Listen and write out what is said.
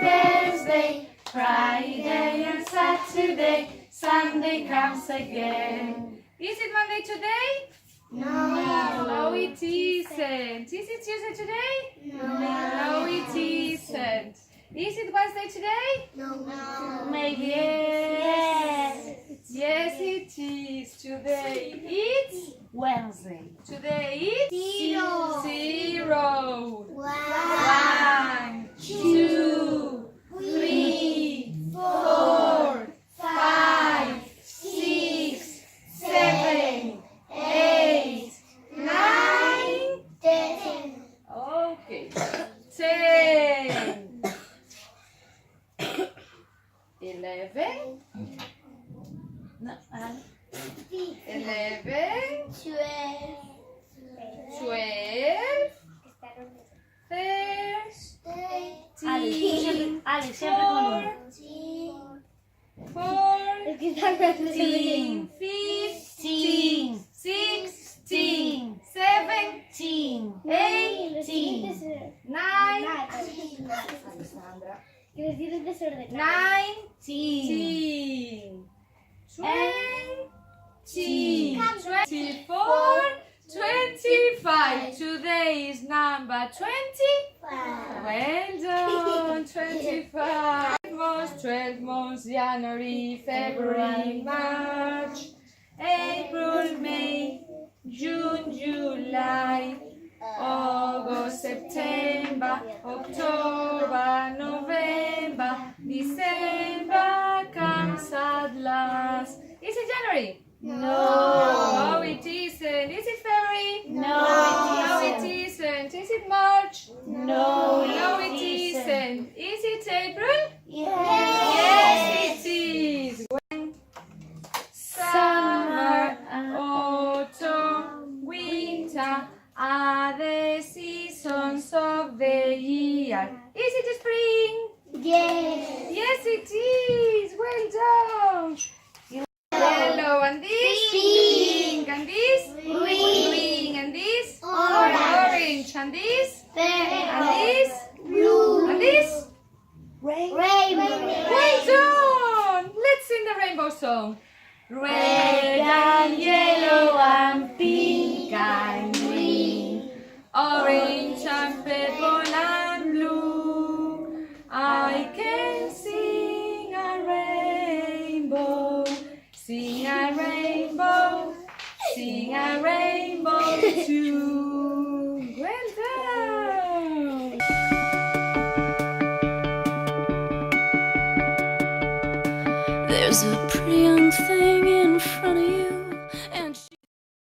Thursday, Friday and Saturday, Sunday comes again. Is it Monday today? No, it isn't. Is it Tuesday today? No, it isn't. Is it Wednesday today? No. Maybe Yes. Yes, it is. Today it's Wednesday. Today it's 0. Wow. 1, 2, 3, 4, 5, 6, 7, 8, 9. 10. Okay. 10. 11. No, 11. 12. 12. 13. Alex, siempre con uno. 14. 15. 16. 17. 18. 9. Quiero decir desordenado. 19. 20. 24. 25. Today is number 20. Well done. 25 months, 12 months, January, February, March, April, May, June, July, August, September, October, November, December comes at last. Is it January? No, it isn't. Is it February? No, it isn't. Is it March? No, it isn't. Is it April? Yes. Yes, it is. When summer, autumn, winter are the seasons of the year. Is it spring? Yes. Yes, it is. Well done. Yellow and this? Pink. And this? Green. And this? Orange. And this? Red. And this? Blue. And this? Rainbow. Well done! Let's sing the rainbow song. Red and yellow and pink and green, orange and purple and blue. I can sing a rainbow, sing a rainbow, sing a rainbow too. Well done! There's a pretty young